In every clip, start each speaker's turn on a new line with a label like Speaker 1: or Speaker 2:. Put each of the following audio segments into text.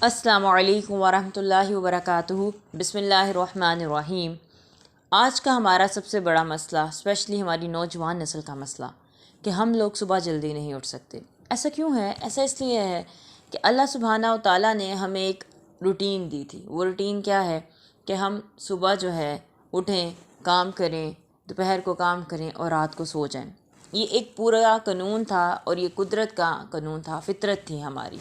Speaker 1: السلام علیکم ورحمۃ اللہ وبرکاتہ۔ بسم اللہ الرحمن الرحیم۔ آج کا ہمارا سب سے بڑا مسئلہ، اسپیشلی ہماری نوجوان نسل کا مسئلہ، کہ ہم لوگ صبح جلدی نہیں اٹھ سکتے۔ ایسا کیوں ہے؟ ایسا اس لیے ہے کہ اللہ سبحانہ و تعالیٰ نے ہمیں ایک روٹین دی تھی۔ وہ روٹین کیا ہے کہ ہم صبح جو ہے اٹھیں، کام کریں، دوپہر کو کام کریں اور رات کو سو جائیں۔ یہ ایک پورا قانون تھا اور یہ قدرت کا قانون تھا، فطرت تھی ہماری،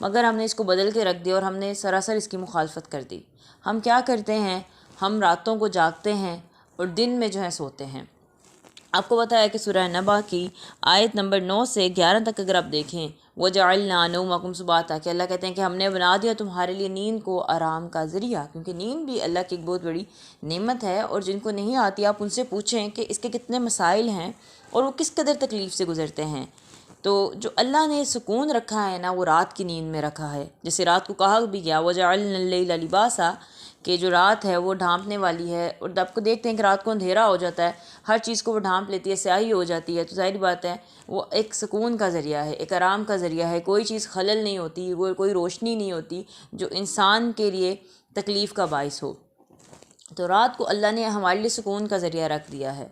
Speaker 1: مگر ہم نے اس کو بدل کے رکھ دیا اور ہم نے سراسر اس کی مخالفت کر دی۔ ہم کیا کرتے ہیں؟ ہم راتوں کو جاگتے ہیں اور دن میں جو ہے سوتے ہیں۔ آپ کو پتہ ہے کہ سورہ نبا کی آیت نمبر 9 سے 11 تک اگر آپ دیکھیں، وَجَعَلْنَا نَوْمَكُمْ سُبَاتًا، کہ اللہ کہتے ہیں کہ ہم نے بنا دیا تمہارے لیے نیند کو آرام کا ذریعہ، کیونکہ نیند بھی اللہ کی ایک بہت بڑی نعمت ہے، اور جن کو نہیں آتی آپ ان سے پوچھیں کہ اس کے کتنے مسائل ہیں اور وہ کس قدر تکلیف سے گزرتے ہیں۔ تو جو اللہ نے سکون رکھا ہے نا، وہ رات کی نیند میں رکھا ہے۔ جیسے رات کو کہا بھی گیا وَجَعَلْنَا اللَّيْلَ لِبَاسًا، کہ جو رات ہے وہ ڈھانپنے والی ہے، اور آپ کو دیکھتے ہیں کہ رات کو اندھیرا ہو جاتا ہے، ہر چیز کو وہ ڈھانپ لیتی ہے، سیاہی ہو جاتی ہے، تو ظاہر بات ہے وہ ایک سکون کا ذریعہ ہے، ایک آرام کا ذریعہ ہے، کوئی چیز خلل نہیں ہوتی، وہ کوئی روشنی نہیں ہوتی جو انسان کے لیے تکلیف کا باعث ہو۔ تو رات کو اللہ نے ہمارے لیے سکون کا ذریعہ رکھ دیا ہے،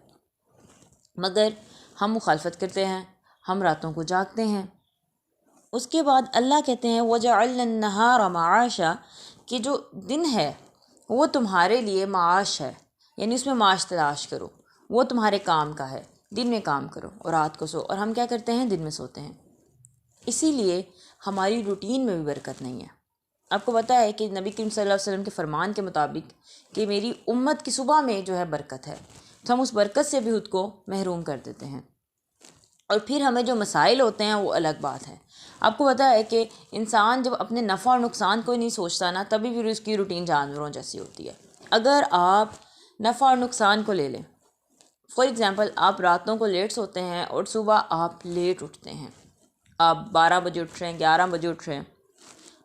Speaker 1: مگر ہم مخالفت کرتے ہیں، ہم راتوں کو جاگتے ہیں۔ اس کے بعد اللہ کہتے ہیں وَجَعَلْنَا النَّهَارَ مَعَاشًا، کہ جو دن ہے وہ تمہارے لیے معاش ہے، یعنی اس میں معاش تلاش کرو، وہ تمہارے کام کا ہے، دن میں کام کرو اور رات کو سو۔ اور ہم کیا کرتے ہیں؟ دن میں سوتے ہیں۔ اسی لیے ہماری روٹین میں بھی برکت نہیں ہے۔ آپ کو پتہ ہے کہ نبی کریم صلی اللہ علیہ وسلم کے فرمان کے مطابق کہ میری امت کی صبح میں جو ہے برکت ہے، تو ہم اس برکت سے بھی خود کو محروم کر دیتے ہیں، اور پھر ہمیں جو مسائل ہوتے ہیں وہ الگ بات ہے۔ آپ کو پتہ ہے کہ انسان جب اپنے نفع اور نقصان کو نہیں سوچتا نا، تبھی پھر اس کی روٹین جانوروں جیسی ہوتی ہے۔ اگر آپ نفع اور نقصان کو لے لیں، فار ایگزامپل آپ راتوں کو لیٹ سوتے ہیں اور صبح آپ لیٹ اٹھتے ہیں، آپ 12 بجے اٹھ رہے ہیں، 11 بجے اٹھ رہے ہیں،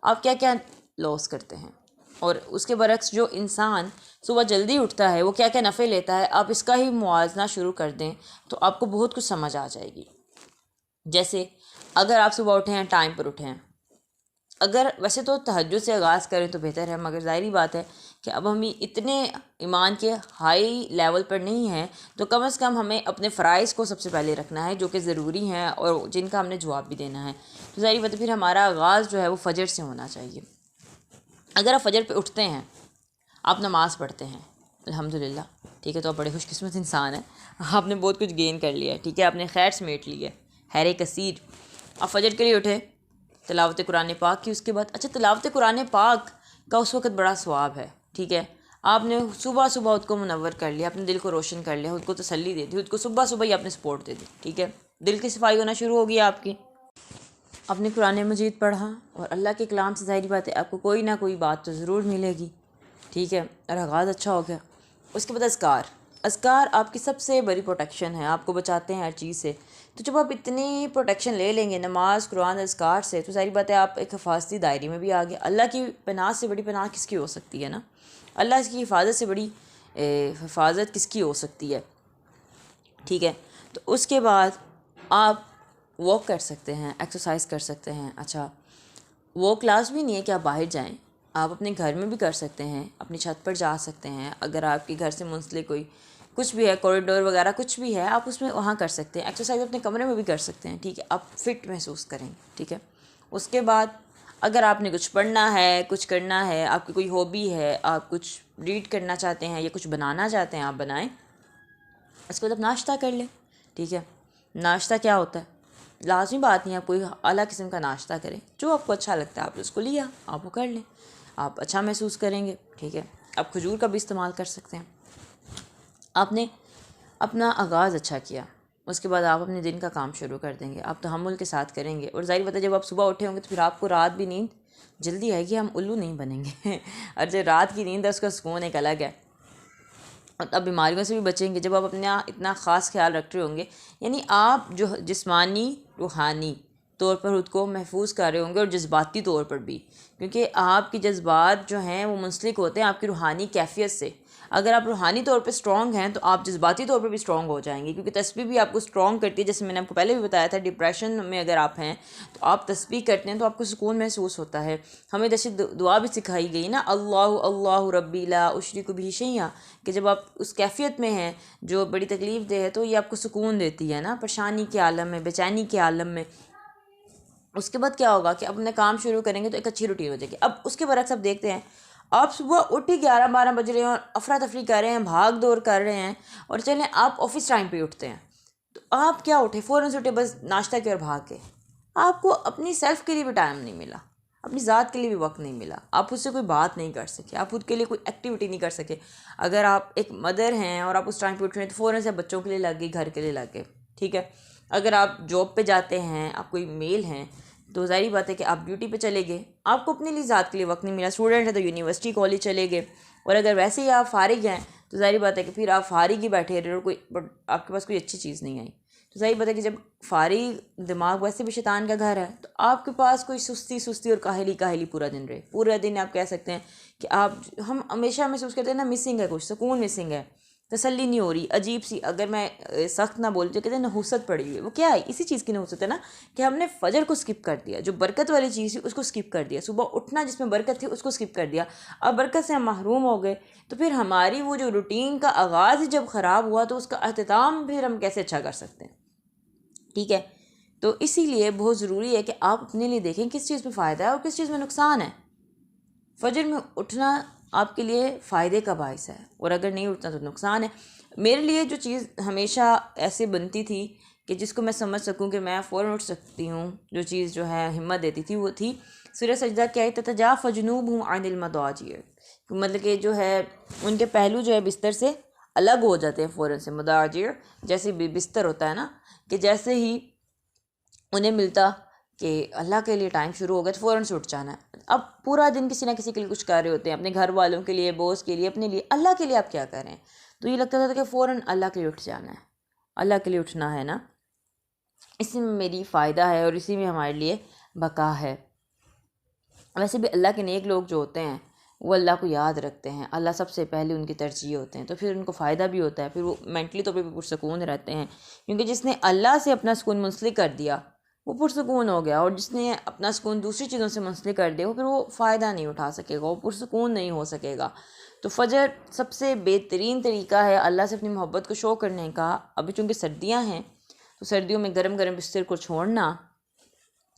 Speaker 1: آپ کیا کیا لاس کرتے ہیں؟ اور اس کے برعکس جو انسان صبح جلدی اٹھتا ہے وہ کیا کیا نفع لیتا ہے؟ آپ اس کا ہی موازنہ شروع کر دیں تو آپ کو بہت کچھ سمجھ آ جائے گی۔ جیسے اگر آپ صبح اٹھیں ہیں، ٹائم پر اٹھیں ہیں، اگر ویسے تو تہجد سے آغاز کریں تو بہتر ہے، مگر ظاہری بات ہے کہ اب ہم اتنے ایمان کے ہائی لیول پر نہیں ہیں، تو کم از کم ہمیں اپنے فرائض کو سب سے پہلے رکھنا ہے جو کہ ضروری ہیں اور جن کا ہم نے جواب بھی دینا ہے۔ تو ظاہری بات ہے پھر ہمارا آغاز جو ہے وہ فجر سے ہونا چاہیے۔ اگر آپ فجر پہ اٹھتے ہیں، آپ نماز پڑھتے ہیں، الحمدللہ، ٹھیک ہے، تو آپ بڑے خوش قسمت انسان ہیں، آپ نے بہت کچھ گین کر لیا ہے، ٹھیک ہے، آپ نے خیر سمیٹ لی ہے، خیر کثیر۔ آپ فجر کے لیے اٹھے، تلاوت قرآن پاک کی، اس کے بعد اچھا تلاوت قرآن پاک کا اس وقت بڑا ثواب ہے، ٹھیک ہے، آپ نے صبح صبح خود کو منور کر لیا، اپنے دل کو روشن کر لیا، خود کو تسلی دے دی، خود کو صبح صبح ہی آپ نے سپورٹ دے دی، ٹھیک ہے، دل کی صفائی ہونا شروع ہو گئی آپ کی۔ اپنے قرآن مجید پڑھا اور اللہ کے کلام سے ظاہری بات ہے آپ کو کوئی نہ کوئی بات تو ضرور ملے گی، ٹھیک ہے، اور آغاز اچھا ہو گیا۔ اس کے بعد اذکار آپ کی سب سے بڑی پروٹیکشن ہے، آپ کو بچاتے ہیں ہر چیز سے۔ تو جب آپ اتنی پروٹیکشن لے لیں گے نماز، قرآن، اذکار سے، تو ظاہری بات ہے آپ ایک حفاظتی دائرے میں بھی آ گئے۔ اللہ کی پناہ سے بڑی پناہ کس کی ہو سکتی ہے نا؟ اللہ کی حفاظت سے بڑی حفاظت کس کی ہو سکتی ہے؟ ٹھیک ہے، تو اس کے بعد آپ واک کر سکتے ہیں، ایکسرسائز کر سکتے ہیں۔ اچھا، وہ کلاس بھی نہیں ہے کہ آپ باہر جائیں، آپ اپنے گھر میں بھی کر سکتے ہیں، اپنی چھت پر جا سکتے ہیں، اگر آپ کے گھر سے منسلک کوئی کچھ بھی ہے، کوریڈور وغیرہ کچھ بھی ہے، آپ اس میں وہاں کر سکتے ہیں۔ ایکسرسائز اپنے کمرے میں بھی کر سکتے ہیں، ٹھیک ہے، آپ فٹ محسوس کریں گے، ٹھیک ہے۔ اس کے بعد اگر آپ نے کچھ پڑھنا ہے، کچھ کرنا ہے، آپ کی کوئی ہابی ہے، آپ کچھ ریڈ کرنا چاہتے ہیں یا کچھ بنانا چاہتے ہیں، آپ بنائیں۔ اس کے بعد آپ ناشتہ کر لیں، ٹھیک ہے۔ ناشتہ کیا ہوتا ہے؟ لازمی بات نہیں ہے آپ کوئی اعلیٰ قسم کا ناشتہ کریں، جو آپ کو اچھا لگتا ہے آپ اس کو لیا، آپ وہ کر لیں، آپ اچھا محسوس کریں گے، ٹھیک ہے۔ آپ کھجور کا بھی استعمال کر سکتے ہیں۔ آپ نے اپنا آغاز اچھا کیا، اس کے بعد آپ اپنے دن کا کام شروع کر دیں گے، آپ تحمل کے ساتھ کریں گے، اور ظاہر بات ہے جب آپ صبح اٹھے ہوں گے تو پھر آپ کو رات بھی نیند جلدی آئے گی، ہم الو نہیں بنیں گے اور جو رات کی نیند ہے اس کا سکون ایک الگ ہے، اور اب بیماریوں سے بھی بچیں گے جب آپ اپنا اتنا خاص خیال رکھ رہے ہوں گے۔ یعنی آپ جو جسمانی، روحانی طور پر خود کو محفوظ کر رہے ہوں گے اور جذباتی طور پر بھی، کیونکہ آپ کے جذبات جو ہیں وہ منسلک ہوتے ہیں آپ کی روحانی کیفیت سے۔ اگر آپ روحانی طور پہ اسٹرانگ ہیں تو آپ جذباتی طور پر بھی اسٹرانگ ہو جائیں گے، کیونکہ تسبیح بھی آپ کو اسٹرانگ کرتی ہے۔ جیسے میں نے آپ کو پہلے بھی بتایا تھا، ڈپریشن میں اگر آپ ہیں تو آپ تسبیح کرتے ہیں تو آپ کو سکون محسوس ہوتا ہے۔ ہمیں جیسے دعا بھی سکھائی گئی نا، اللہ اللہ ربی لا اشرک بہ شیئا، کہ جب آپ اس کیفیت میں ہیں جو بڑی تکلیف دہ ہے تو یہ آپ کو سکون دیتی ہے نا، پریشانی کے عالم میں، بے چینی کے عالم میں۔ اس کے بعد کیا ہوگا کہ اپنے کام شروع کریں گے تو ایک اچھی روٹین ہو جائے گی۔ اب اس کے برعکس آپ دیکھتے ہیں، آپ صبح اٹھی 11-12 بج رہے ہیں اور افراتفری کر رہے ہیں، بھاگ دوڑ کر رہے ہیں، اور چلیں آپ آفس ٹائم پہ اٹھتے ہیں تو آپ کیا اٹھے، فوراً سے اٹھے، بس ناشتہ کیا اور بھاگ کے۔ آپ کو اپنی سیلف کے لیے بھی ٹائم نہیں ملا، اپنی ذات کے لیے بھی وقت نہیں ملا، آپ اس سے کوئی بات نہیں کر سکے، آپ خود کے لیے کوئی ایکٹیویٹی نہیں کر سکے۔ اگر آپ ایک مدر ہیں اور آپ اس ٹائم پہ اٹھ رہے ہیں تو فوراً سے بچوں کے لیے لگ گئی، گھر کے لیے لگ گئے، ٹھیک ہے۔ اگر آپ جاب پہ جاتے ہیں، آپ کوئی میل ہیں، تو ظاہری بات ہے کہ آپ ڈیوٹی پہ چلے گئے، آپ کو اپنے لیے ذات کے لیے وقت نہیں ملا۔ اسٹوڈنٹ ہیں تو یونیورسٹی کالج چلے گئے، اور اگر ویسے ہی آپ فارغ ہیں تو ظاہری بات ہے کہ پھر آپ فارغ ہی بیٹھے رہے اور آپ کے پاس کوئی اچھی چیز نہیں آئی۔ تو ظاہر بات ہے کہ جب فارغ دماغ ویسے بھی شیطان کا گھر ہے تو آپ کے پاس کوئی سستی اور کاہلی پورا دن رہے، پورا دن آپ کہہ سکتے ہیں کہ ہم ہمیشہ محسوس کرتے ہیں نا، مسنگ ہے، کچھ سکون مسنگ ہے، تسلی نہیں ہو رہی، عجیب سی، اگر میں سخت نہ بولتی تو کہتے ہیں نحوست پڑی ہوئی ہے۔ وہ کیا ہے؟ اسی چیز کی نحوست ہے نا، کہ ہم نے فجر کو سکپ کر دیا، جو برکت والی چیز تھی اس کو سکپ کر دیا، صبح اٹھنا جس میں برکت تھی اس کو سکپ کر دیا، اب برکت سے ہم محروم ہو گئے۔ تو پھر ہماری وہ جو روٹین کا آغاز ہی جب خراب ہوا تو اس کا اختتام پھر ہم کیسے اچھا کر سکتے ہیں؟ ٹھیک ہے، تو اسی لیے بہت ضروری ہے کہ آپ اپنے لیے دیکھیں کس چیز میں فائدہ ہے اور کس چیز میں نقصان ہے۔ فجر میں اٹھنا آپ کے لیے فائدے کا باعث ہے، اور اگر نہیں اٹھنا تو نقصان ہے۔ میرے لیے جو چیز ہمیشہ ایسے بنتی تھی کہ جس کو میں سمجھ سکوں کہ میں فوراً اٹھ سکتی ہوں، جو چیز جو ہے ہمت دیتی تھی، وہ تھی سورہ سجدہ کی آیت تتجافی جنوبہم عن المضاجع، مطلب کہ جو ہے ان کے پہلو جو ہے بستر سے الگ ہو جاتے ہیں فوراً سے۔ مضاجع جیسے بستر ہوتا ہے نا، کہ جیسے ہی انہیں ملتا کہ اللہ کے لیے ٹائم شروع ہو گیا تو فوراً سے اٹھ جانا ہے۔ اب پورا دن کسی نہ کسی کے لیے کچھ کر رہے ہوتے ہیں، اپنے گھر والوں کے لیے، باس کے لیے، اپنے لیے، اللہ کے لیے آپ کیا کر رہے ہیں؟ تو یہ لگتا تھا کہ فوراً اللہ کے لیے اٹھ جانا ہے، اللہ کے لیے اٹھنا ہے نا، اسی میں میری فائدہ ہے اور اسی میں ہمارے لیے بقا ہے۔ ویسے بھی اللہ کے نیک لوگ جو ہوتے ہیں وہ اللہ کو یاد رکھتے ہیں، اللہ سب سے پہلے ان کی ترجیح ہوتے ہیں، تو پھر ان کو فائدہ بھی ہوتا ہے، پھر وہ مینٹلی طور پہ بھی پرسکون رہتے ہیں، کیونکہ جس نے اللہ سے اپنا سکون منسلک کر دیا وہ پرسکون ہو گیا، اور جس نے اپنا سکون دوسری چیزوں سے منسلک کر دیا وہ پھر وہ فائدہ نہیں اٹھا سکے گا، وہ پرسکون نہیں ہو سکے گا۔ تو فجر سب سے بہترین طریقہ ہے اللہ سے اپنی محبت کو شو کرنے کا۔ ابھی چونکہ سردیاں ہیں تو سردیوں میں گرم گرم بستر کو چھوڑنا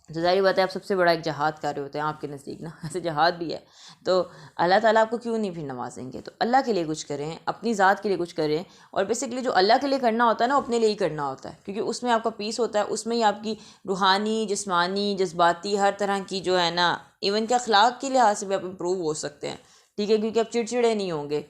Speaker 1: تو ظاہر بات ہے آپ سب سے بڑا ایک جہاد کر رہے ہوتے ہیں آپ کے نزدیک نا، ایسے جہاد بھی ہے، تو اللہ تعالیٰ آپ کو کیوں نہیں پھر نوازیں گے؟ تو اللہ کے لیے کچھ کریں، اپنی ذات کے لیے کچھ کریں، اور بیسکلی جو اللہ کے لیے کرنا ہوتا ہے نا وہ اپنے لیے ہی کرنا ہوتا ہے، کیونکہ اس میں آپ کا پیس ہوتا ہے، اس میں ہی آپ کی روحانی، جسمانی، جذباتی ہر طرح کی جو ہے نا، ایون کہ اخلاق کے لحاظ سے بھی آپ امپروو ہو سکتے ہیں، ٹھیک ہے، کیونکہ آپ چڑچڑے نہیں ہوں گے،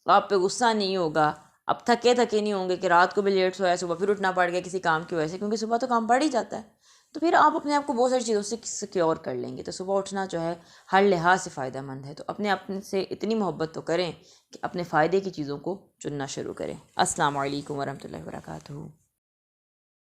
Speaker 1: آپ پہ غصہ نہیں ہوگا، آپ تھکے نہیں ہوں گے کہ رات کو بھی لیٹ سویا، صبح پھر اٹھنا پڑ گیا کسی کام کی وجہ سے، کیونکہ صبح تو کام پڑ ہی جاتا ہے، تو پھر آپ اپنے آپ کو بہت ساری چیزوں سے سیکیور کر لیں گے۔ تو صبح اٹھنا جو ہے ہر لحاظ سے فائدہ مند ہے، تو اپنے سے اتنی محبت تو کریں کہ اپنے فائدے کی چیزوں کو چننا شروع کریں۔ السلام علیکم ورحمۃ اللہ وبرکاتہ۔